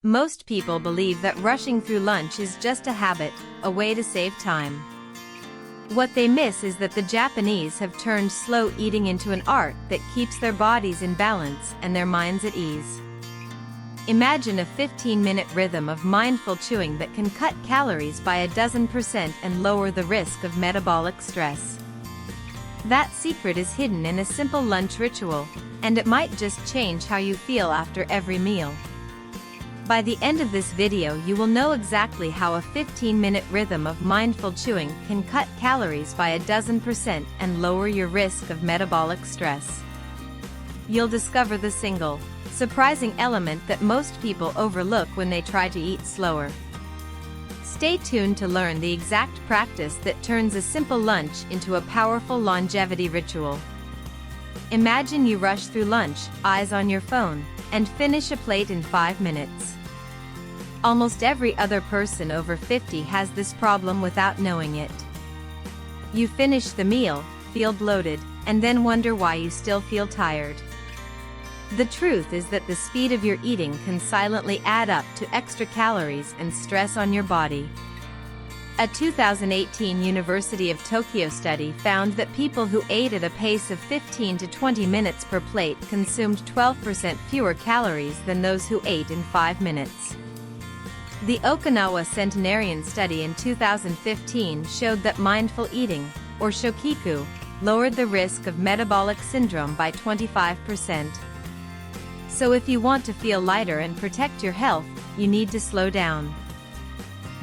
Most people believe that rushing through lunch is just a habit, a way to save time. What they miss is that the Japanese have turned slow eating into an art that keeps their bodies in balance and their minds at ease. Imagine a 15-minute rhythm of mindful chewing that can cut calories by a dozen% and lower the risk of metabolic stress. That secret is hidden in a simple lunch ritual, and it might just change how you feel after every meal. By the end of this video, you will know exactly how a 15-minute rhythm of mindful chewing can cut calories by a dozen% and lower your risk of metabolic stress. You'll discover the single, surprising element that most people overlook when they try to eat slower. Stay tuned to learn the exact practice that turns a simple lunch into a powerful longevity ritual. Imagine you rush through lunch, eyes on your phone, and finish a plate in 5 minutes. Almost every other person over 50 has this problem without knowing it. You finish the meal, feel bloated, and then wonder why you still feel tired. The truth is that the speed of your eating can silently add up to extra calories and stress on your body. A 2018 University of Tokyo study found that people who ate at a pace of 15 to 20 minutes per plate consumed 12% fewer calories than those who ate in 5 minutes. The Okinawa centenarian study in 2015 showed that mindful eating, or shokiku, lowered the risk of metabolic syndrome by 25%. So if you want to feel lighter and protect your health, you need to slow down.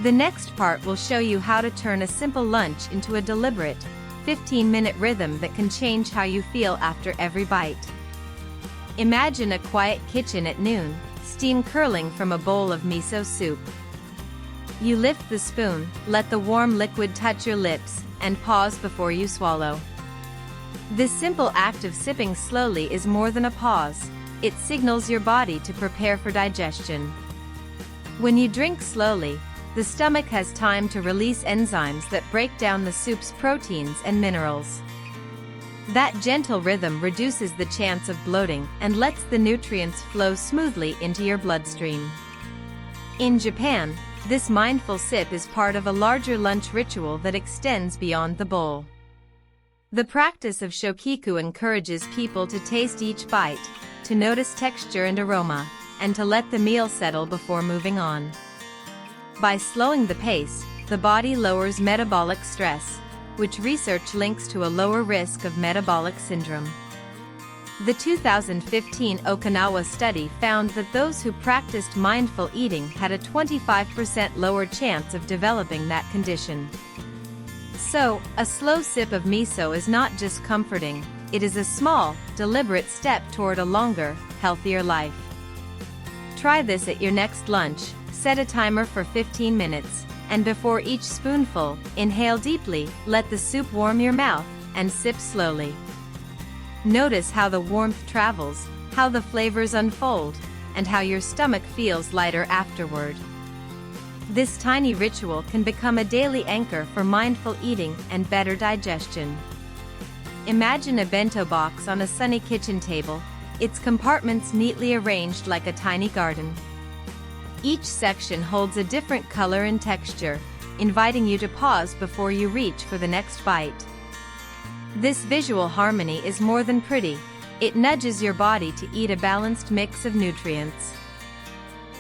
The next part will show you how to turn a simple lunch into a deliberate, 15-minute rhythm that can change how you feel after every bite. Imagine a quiet kitchen at noon, steam curling from a bowl of miso soup. You lift the spoon, let the warm liquid touch your lips, and pause before you swallow. This simple act of sipping slowly is more than a pause. It signals your body to prepare for digestion. When you drink slowly, the stomach has time to release enzymes that break down the soup's proteins and minerals. That gentle rhythm reduces the chance of bloating and lets the nutrients flow smoothly into your bloodstream. In Japan, this mindful sip is part of a larger lunch ritual that extends beyond the bowl. The practice of shokiku encourages people to taste each bite, to notice texture and aroma, and to let the meal settle before moving on. By slowing the pace, the body lowers metabolic stress, which research links to a lower risk of metabolic syndrome. The 2015 Okinawa study found that those who practiced mindful eating had a 25% lower chance of developing that condition. So, a slow sip of miso is not just comforting, it is a small, deliberate step toward a longer, healthier life. Try this at your next lunch, set a timer for 15 minutes, and before each spoonful, inhale deeply, let the soup warm your mouth, and sip slowly. Notice how the warmth travels, how the flavors unfold, and how your stomach feels lighter afterward. This tiny ritual can become a daily anchor for mindful eating and better digestion. Imagine a bento box on a sunny kitchen table, its compartments neatly arranged like a tiny garden. Each section holds a different color and texture, inviting you to pause before you reach for the next bite. This visual harmony is more than pretty, it nudges your body to eat a balanced mix of nutrients.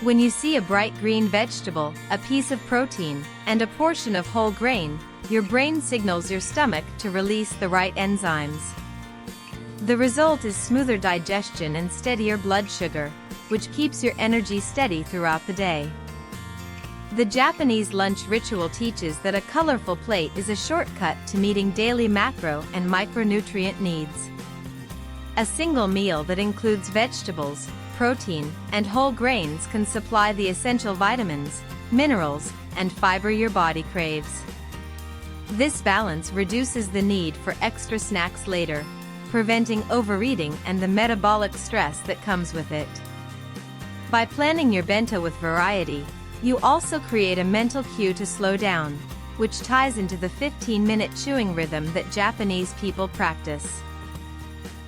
When you see a bright green vegetable, a piece of protein, and a portion of whole grain, your brain signals your stomach to release the right enzymes. The result is smoother digestion and steadier blood sugar, which keeps your energy steady throughout the day. The Japanese lunch ritual teaches that a colorful plate is a shortcut to meeting daily macro and micronutrient needs. A single meal that includes vegetables, protein, and whole grains can supply the essential vitamins, minerals, and fiber your body craves. This balance reduces the need for extra snacks later, preventing overeating and the metabolic stress that comes with it. By planning your bento with variety, you also create a mental cue to slow down, which ties into the 15-minute chewing rhythm that Japanese people practice.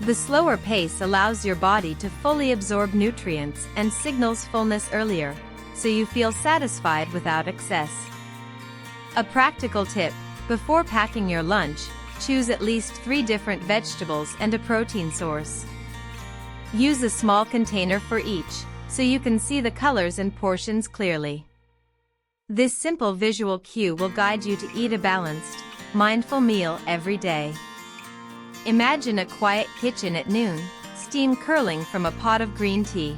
The slower pace allows your body to fully absorb nutrients and signals fullness earlier, so you feel satisfied without excess. A practical tip: before packing your lunch, choose at least 3 different vegetables and a protein source. Use a small container for each, so you can see the colors and portions clearly. This simple visual cue will guide you to eat a balanced, mindful meal every day. Imagine a quiet kitchen at noon, steam curling from a pot of green tea.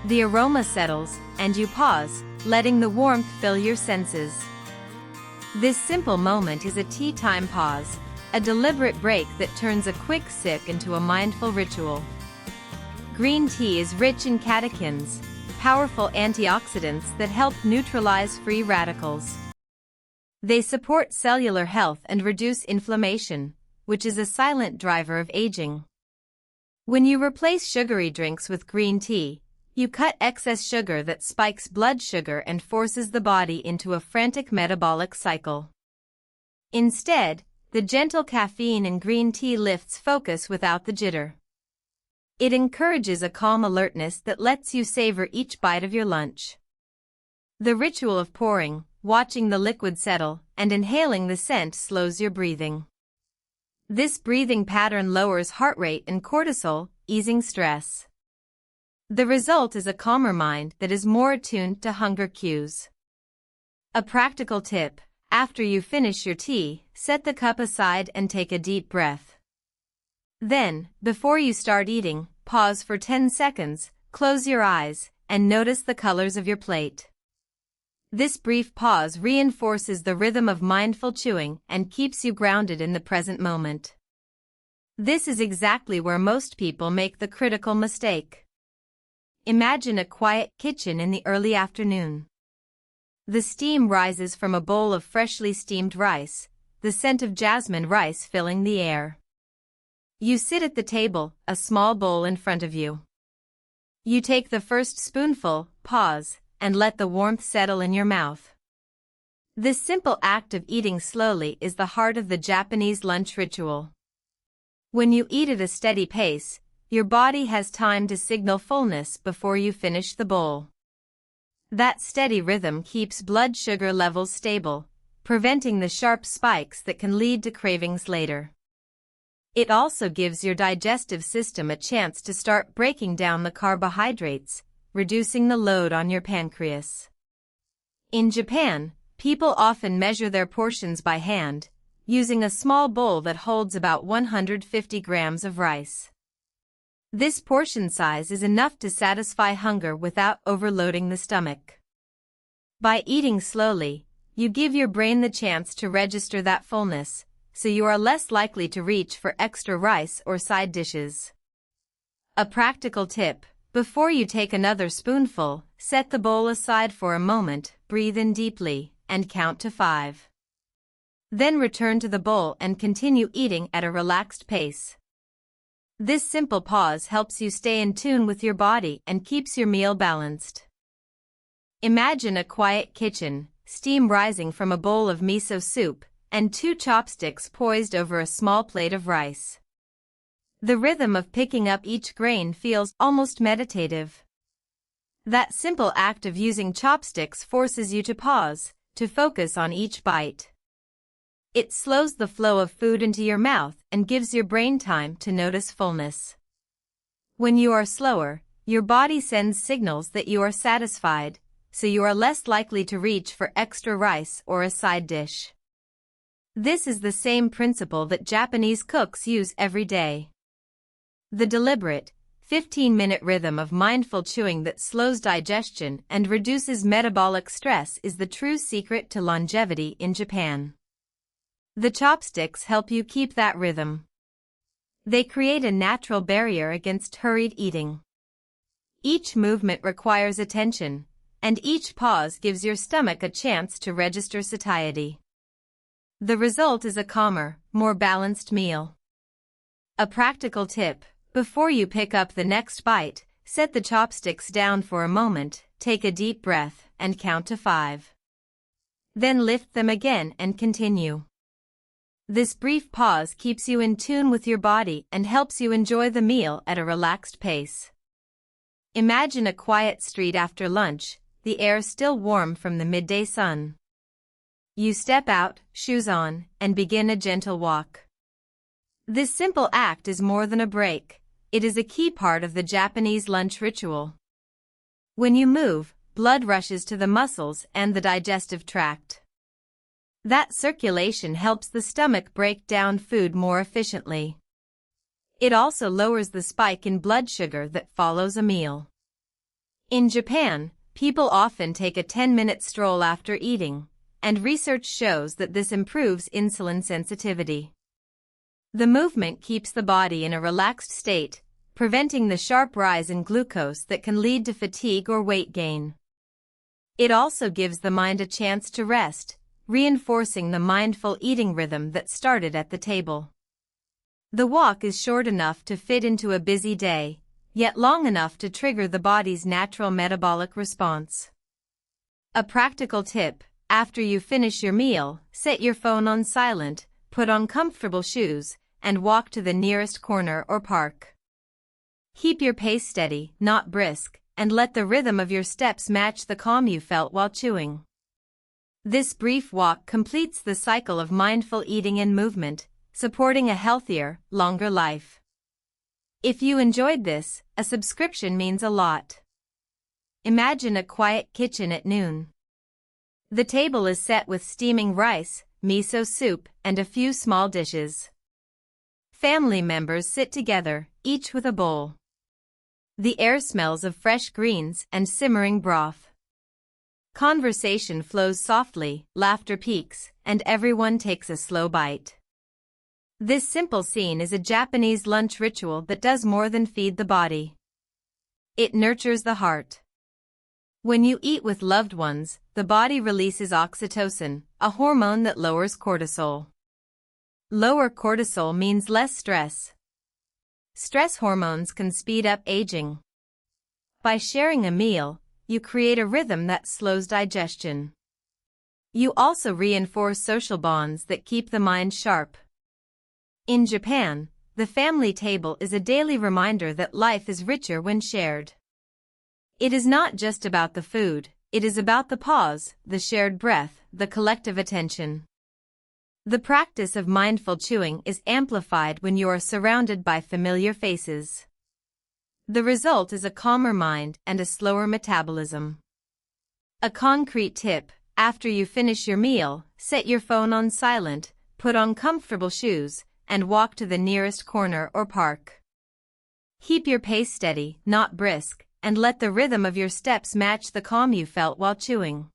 The aroma settles, and you pause, letting the warmth fill your senses. This simple moment is a tea time pause, a deliberate break that turns a quick sip into a mindful ritual. Green tea is rich in catechins, powerful antioxidants that help neutralize free radicals. They support cellular health and reduce inflammation, which is a silent driver of aging. When you replace sugary drinks with green tea, you cut excess sugar that spikes blood sugar and forces the body into a frantic metabolic cycle. Instead, the gentle caffeine in green tea lifts focus without the jitter. It encourages a calm alertness that lets you savor each bite of your lunch. The ritual of pouring, watching the liquid settle, and inhaling the scent slows your breathing. This breathing pattern lowers heart rate and cortisol, easing stress. The result is a calmer mind that is more attuned to hunger cues. A practical tip: after you finish your tea, set the cup aside and take a deep breath. Then, before you start eating, pause for 10 seconds, close your eyes, and notice the colors of your plate. This brief pause reinforces the rhythm of mindful chewing and keeps you grounded in the present moment. This is exactly where most people make the critical mistake. Imagine a quiet kitchen in the early afternoon. The steam rises from a bowl of freshly steamed rice, the scent of jasmine rice filling the air. You sit at the table, a small bowl in front of you. You take the first spoonful, pause, and let the warmth settle in your mouth. This simple act of eating slowly is the heart of the Japanese lunch ritual. When you eat at a steady pace, your body has time to signal fullness before you finish the bowl. That steady rhythm keeps blood sugar levels stable, preventing the sharp spikes that can lead to cravings later. It also gives your digestive system a chance to start breaking down the carbohydrates, reducing the load on your pancreas. In Japan, people often measure their portions by hand, using a small bowl that holds about 150 grams of rice. This portion size is enough to satisfy hunger without overloading the stomach. By eating slowly, you give your brain the chance to register that fullness, so you are less likely to reach for extra rice or side dishes. A practical tip: before you take another spoonful, set the bowl aside for a moment, breathe in deeply, and count to 5. Then return to the bowl and continue eating at a relaxed pace. This simple pause helps you stay in tune with your body and keeps your meal balanced. Imagine a quiet kitchen, steam rising from a bowl of miso soup, and 2 chopsticks poised over a small plate of rice. The rhythm of picking up each grain feels almost meditative. That simple act of using chopsticks forces you to pause, to focus on each bite. It slows the flow of food into your mouth and gives your brain time to notice fullness. When you are slower, your body sends signals that you are satisfied, so you are less likely to reach for extra rice or a side dish. This is the same principle that Japanese cooks use every day. The deliberate, 15-minute rhythm of mindful chewing that slows digestion and reduces metabolic stress is the true secret to longevity in Japan. The chopsticks help you keep that rhythm. They create a natural barrier against hurried eating. Each movement requires attention, and each pause gives your stomach a chance to register satiety. The result is a calmer, more balanced meal. A practical tip: before you pick up the next bite, set the chopsticks down for a moment, take a deep breath, and count to 5. Then lift them again and continue. This brief pause keeps you in tune with your body and helps you enjoy the meal at a relaxed pace. Imagine a quiet street after lunch, the air still warm from the midday sun. You step out, shoes on, and begin a gentle walk. This simple act is more than a break. It is a key part of the Japanese lunch ritual. When you move, blood rushes to the muscles and the digestive tract. That circulation helps the stomach break down food more efficiently. It also lowers the spike in blood sugar that follows a meal. In Japan, people often take a 10-minute stroll after eating, and research shows that this improves insulin sensitivity. The movement keeps the body in a relaxed state, preventing the sharp rise in glucose that can lead to fatigue or weight gain. It also gives the mind a chance to rest, reinforcing the mindful eating rhythm that started at the table. The walk is short enough to fit into a busy day, yet long enough to trigger the body's natural metabolic response. A practical tip: after you finish your meal, set your phone on silent, put on comfortable shoes, and walk to the nearest corner or park. Keep your pace steady, not brisk, and let the rhythm of your steps match the calm you felt while chewing. This brief walk completes the cycle of mindful eating and movement, supporting a healthier, longer life. If you enjoyed this, a subscription means a lot. Imagine a quiet kitchen at noon. The table is set with steaming rice, miso soup, and a few small dishes. Family members sit together, each with a bowl. The air smells of fresh greens and simmering broth. Conversation flows softly, laughter peaks, and everyone takes a slow bite. This simple scene is a Japanese lunch ritual that does more than feed the body. It nurtures the heart. When you eat with loved ones, the body releases oxytocin, a hormone that lowers cortisol. Lower cortisol means less stress. Stress hormones can speed up aging. By sharing a meal, you create a rhythm that slows digestion. You also reinforce social bonds that keep the mind sharp. In Japan, the family table is a daily reminder that life is richer when shared. It is not just about the food, it is about the pause, the shared breath, the collective attention. The practice of mindful chewing is amplified when you are surrounded by familiar faces. The result is a calmer mind and a slower metabolism. A concrete tip: after you finish your meal, set your phone on silent, put on comfortable shoes, and walk to the nearest corner or park. Keep your pace steady, not brisk, and let the rhythm of your steps match the calm you felt while chewing.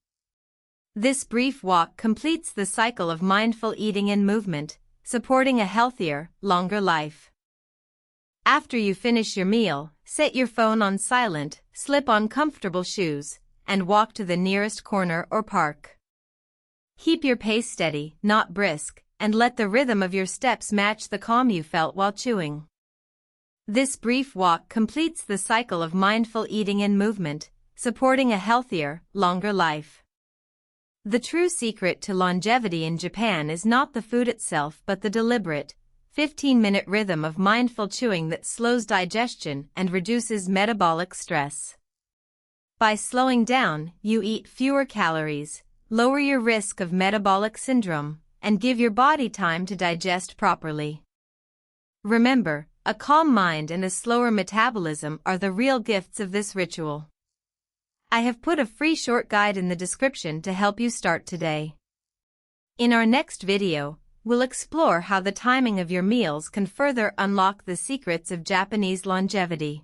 This brief walk completes the cycle of mindful eating and movement, supporting a healthier, longer life. After you finish your meal, set your phone on silent, slip on comfortable shoes, and walk to the nearest corner or park. Keep your pace steady, not brisk, and let the rhythm of your steps match the calm you felt while chewing. This brief walk completes the cycle of mindful eating and movement, supporting a healthier, longer life. The true secret to longevity in Japan is not the food itself but the deliberate, 15-minute rhythm of mindful chewing that slows digestion and reduces metabolic stress. By slowing down, you eat fewer calories, lower your risk of metabolic syndrome, and give your body time to digest properly. Remember, a calm mind and a slower metabolism are the real gifts of this ritual. I have put a free short guide in the description to help you start today. In our next video, we'll explore how the timing of your meals can further unlock the secrets of Japanese longevity.